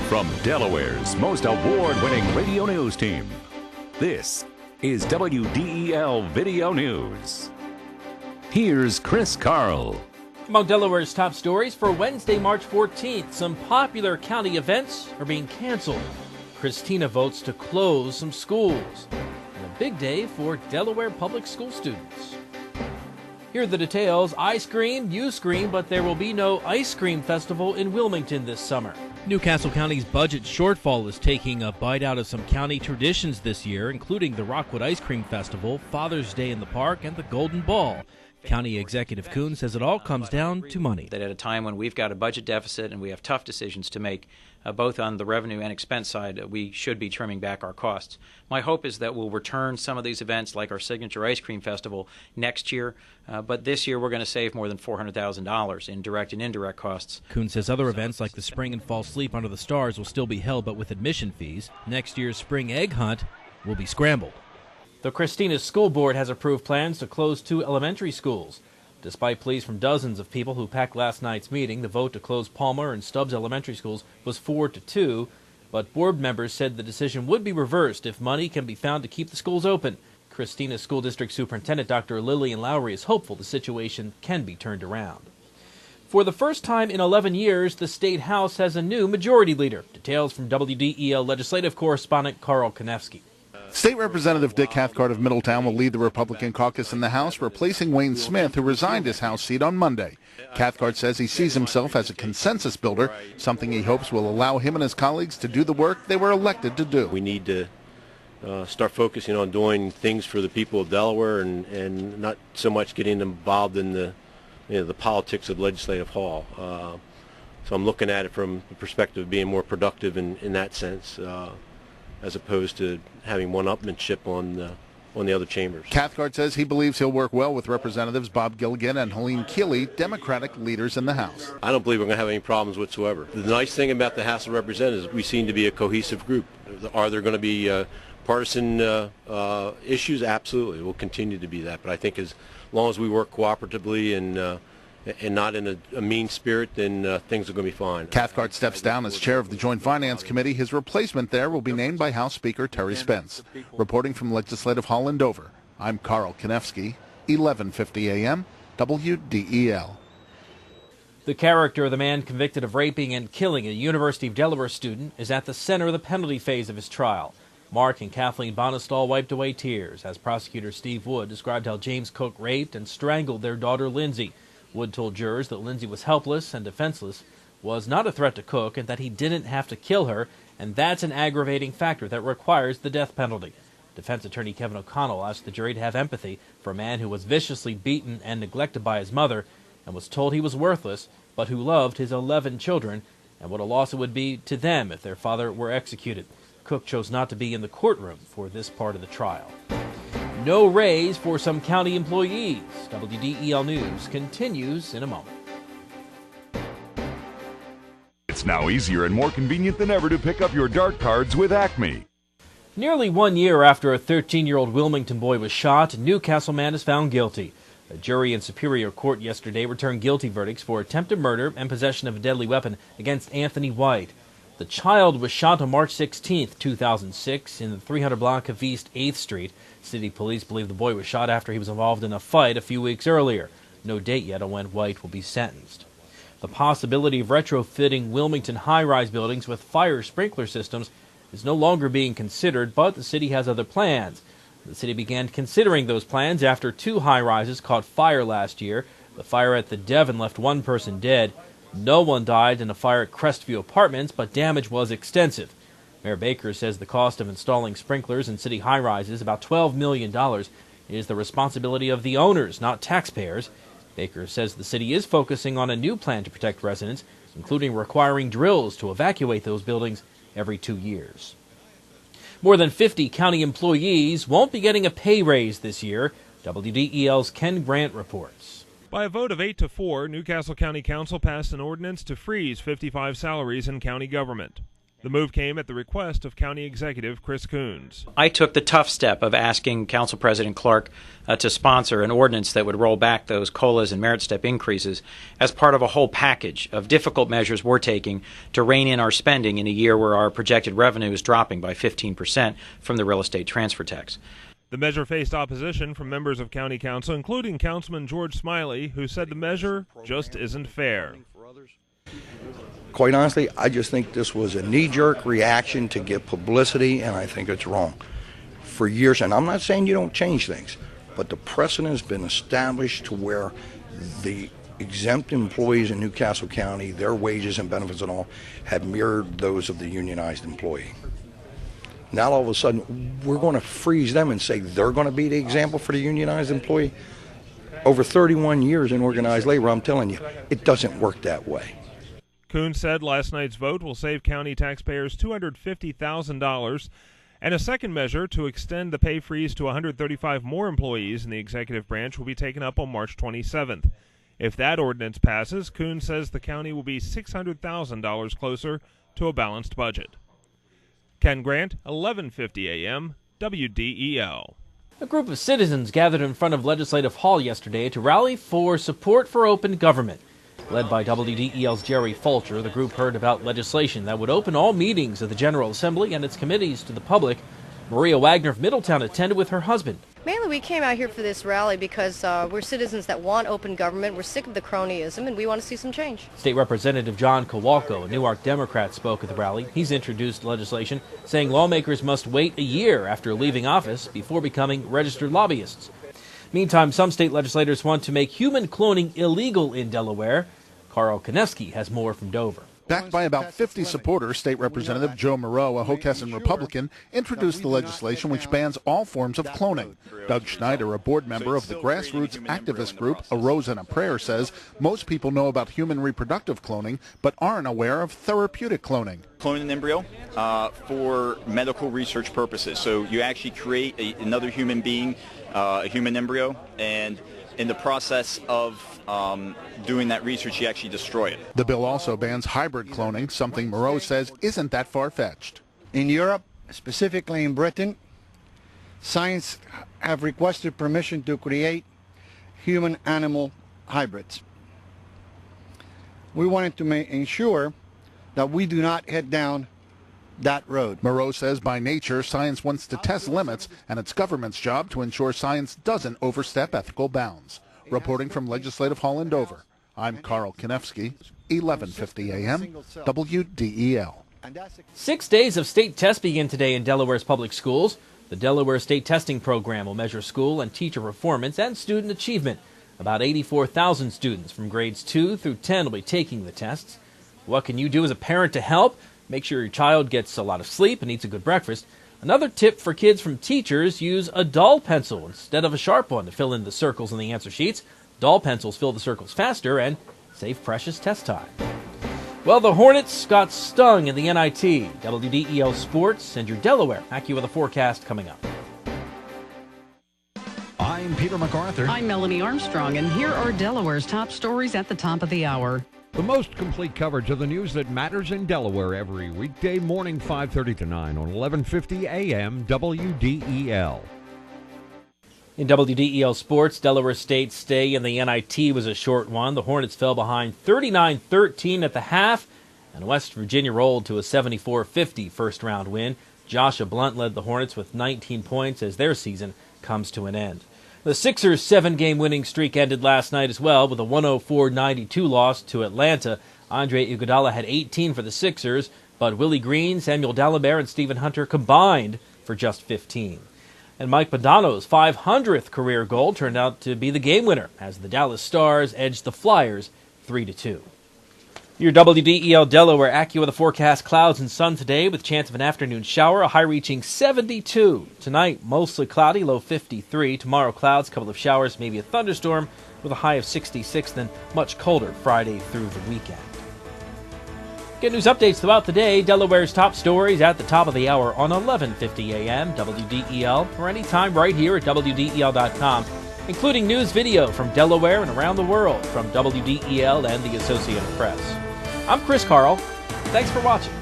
From Delaware's most award-winning radio news team, this is WDEL Video News. Here's Chris Carl. Among Delaware's top stories for Wednesday, March 14th, some popular county events are being canceled. Christina votes to close some schools. And a big day for Delaware public school students. Here are the details. I scream, you scream, but there will be no ice cream festival in Wilmington this summer. Newcastle County's budget shortfall is taking a bite out of some county traditions this year, including the Rockwood Ice Cream Festival, Father's Day in the Park, and the Golden Ball. County Executive Kuhn says it all comes down to money. That at a time when we've got a budget deficit and we have tough decisions to make, both on the revenue and expense side, we should be trimming back our costs. My hope is that we'll return some of these events like our Signature Ice Cream Festival next year, but this year we're going to save more than $400,000 in direct and indirect costs. Kuhn says other events like the Spring and Fall Sleep Under the Stars will still be held, but with admission fees. Next year's Spring Egg Hunt will be scrambled. The Christina School Board has approved plans to close 2 elementary schools. Despite pleas from dozens of people who packed last night's meeting, the vote to close Palmer and Stubbs Elementary Schools was 4-2, but board members said the decision would be reversed if money can be found to keep the schools open. Christina School District Superintendent Dr. Lillian Lowry is hopeful the situation can be turned around. For the first time in 11 years, the State House has a new majority leader. Details from WDEL legislative correspondent Carl Konevsky. State Representative Dick Cathcart of Middletown will lead the Republican caucus in the House, replacing Wayne Smith, who resigned his House seat on Monday. Cathcart says he sees himself as a consensus builder, something he hopes will allow him and his colleagues to do the work they were elected to do. We need to start focusing on doing things for the people of Delaware and not so much getting involved in the politics of Legislative Hall. So I'm looking at it from the perspective of being more productive in that sense, as opposed to having one-upmanship on the other chambers. Cathcart says he believes he'll work well with Representatives Bob Gilligan and Helene Keeley, Democratic leaders in the House. I don't believe we're going to have any problems whatsoever. The nice thing about the House of Representatives, we seem to be a cohesive group. Are there going to be partisan issues? Absolutely. We'll continue to be that. But I think as long as we work cooperatively and not in a mean spirit, then things are going to be fine. Cathcart steps down as chair of the Joint Finance Committee. His replacement there will be named by House Speaker Terry Spence. Reporting from Legislative Hall in Dover, I'm Carl Konevsky, 1150 AM, WDEL. The character of the man convicted of raping and killing a University of Delaware student is at the center of the penalty phase of his trial. Mark and Kathleen Bonestall wiped away tears as prosecutor Steve Wood described how James Cook raped and strangled their daughter Lindsay. Wood told jurors that Lindsay was helpless and defenseless, was not a threat to Cook, and that he didn't have to kill her, and that's an aggravating factor that requires the death penalty. Defense attorney Kevin O'Connell asked the jury to have empathy for a man who was viciously beaten and neglected by his mother and was told he was worthless, but who loved his 11 children, and what a loss it would be to them if their father were executed. Cook chose not to be in the courtroom for this part of the trial. No raise for some county employees. WDEL News continues in a moment. It's now easier and more convenient than ever to pick up your dart cards with Acme. Nearly 1 year after a 13-year-old Wilmington boy was shot, a Newcastle man is found guilty. A jury in Superior Court yesterday returned guilty verdicts for attempted murder and possession of a deadly weapon against Anthony White. The child was shot on March 16, 2006, in the 300 block of East 8th Street. City police believe the boy was shot after he was involved in a fight a few weeks earlier. No date yet on when White will be sentenced. The possibility of retrofitting Wilmington high-rise buildings with fire sprinkler systems is no longer being considered, but the city has other plans. The city began considering those plans after 2 high-rises caught fire last year. The fire at the Devon left 1 person dead. No one died in a fire at Crestview Apartments, but damage was extensive. Mayor Baker says the cost of installing sprinklers in city high-rises, about $12 million, is the responsibility of the owners, not taxpayers. Baker says the city is focusing on a new plan to protect residents, including requiring drills to evacuate those buildings every 2 years. More than 50 county employees won't be getting a pay raise this year. WDEL's Ken Grant reports. By a vote of 8-4, Newcastle County Council passed an ordinance to freeze 55 salaries in county government. The move came at the request of County Executive Chris Coons. I took the tough step of asking Council President Clark to sponsor an ordinance that would roll back those COLAs and merit step increases as part of a whole package of difficult measures we're taking to rein in our spending in a year where our projected revenue is dropping by 15% from the real estate transfer tax. The measure faced opposition from members of County Council, including Councilman George Smiley, who said the measure just isn't fair. Quite honestly, I just think this was a knee-jerk reaction to get publicity, and I think it's wrong. For years, and I'm not saying you don't change things, but the precedent has been established to where the exempt employees in Newcastle County, their wages and benefits and all, have mirrored those of the unionized employee. Now all of a sudden, we're going to freeze them and say they're going to be the example for the unionized employee. Over 31 years in organized labor, I'm telling you, it doesn't work that way. Coons said last night's vote will save county taxpayers $250,000, and a second measure to extend the pay freeze to 135 more employees in the executive branch will be taken up on March 27th. If that ordinance passes, Coons says the county will be $600,000 closer to a balanced budget. Ken Grant, 1150 AM, WDEL. A group of citizens gathered in front of Legislative Hall yesterday to rally for support for open government. Led by WDEL's Jerry Fulcher, the group heard about legislation that would open all meetings of the General Assembly and its committees to the public. Maria Wagner of Middletown attended with her husband. Mainly we came out here for this rally because we're citizens that want open government. We're sick of the cronyism and we want to see some change. State Representative John Kowalko, a Newark Democrat, spoke at the rally. He's introduced legislation saying lawmakers must wait a year after leaving office before becoming registered lobbyists. Meantime, some state legislators want to make human cloning illegal in Delaware. Carl Konevsky has more from Dover. Backed by about 50 supporters, State Representative Joe Moreau, a Hockessin Republican, introduced the legislation which bans all forms of cloning. Doug Schneider, a board member of the grassroots activist group A Rose and a Prayer, says most people know about human reproductive cloning but aren't aware of therapeutic cloning. Cloning an embryo for medical research purposes. So you actually create another human being, a human embryo, and in the process of doing that research, you actually destroy it. The bill also bans hybrid cloning, something Moreau says isn't that far-fetched. In Europe, specifically in Britain, science have requested permission to create human-animal hybrids. We wanted to ensure that we do not head down that road. Moreau says by nature, science wants to test limits, and it's government's job to ensure science doesn't overstep ethical bounds. Reporting from Legislative Hall in Dover, I'm Carl Konevsky, 1150 AM, WDEL. 6 days of state tests begin today in Delaware's public schools. The Delaware State Testing Program will measure school and teacher performance and student achievement. About 84,000 students from grades 2 through 10 will be taking the tests. What can you do as a parent to help? Make sure your child gets a lot of sleep and eats a good breakfast. Another tip for kids from teachers, use a dull pencil instead of a sharp one to fill in the circles in the answer sheets. Dull pencils fill the circles faster and save precious test time. Well, the Hornets got stung in the NIT. WDEL Sports and your Delaware AccuWeather forecast coming up. I'm Peter MacArthur. I'm Melanie Armstrong, and here are Delaware's top stories at the top of the hour. The most complete coverage of the news that matters in Delaware every weekday morning, 5:30 to 9 on 1150 AM WDEL. In WDEL Sports, Delaware State's stay in the NIT was a short one. The Hornets fell behind 39-13 at the half, and West Virginia rolled to a 74-50 first-round win. Joshua Blunt led the Hornets with 19 points as their season comes to an end. The Sixers' 7-game winning streak ended last night as well with a 104-92 loss to Atlanta. Andre Iguodala had 18 for the Sixers, but Willie Green, Samuel Dalembert, and Stephen Hunter combined for just 15. And Mike Modano's 500th career goal turned out to be the game winner as the Dallas Stars edged the Flyers 3-2. Your WDEL Delaware AccuWeather forecast: clouds and sun today with chance of an afternoon shower, a high reaching 72. Tonight, mostly cloudy, low 53. Tomorrow, clouds, couple of showers, maybe a thunderstorm with a high of 66, then much colder Friday through the weekend. Get news updates throughout the day. Delaware's top stories at the top of the hour on 1150 AM WDEL or anytime right here at WDEL.com, including news video from Delaware and around the world from WDEL and the Associated Press. I'm Chris Carl. Thanks for watching.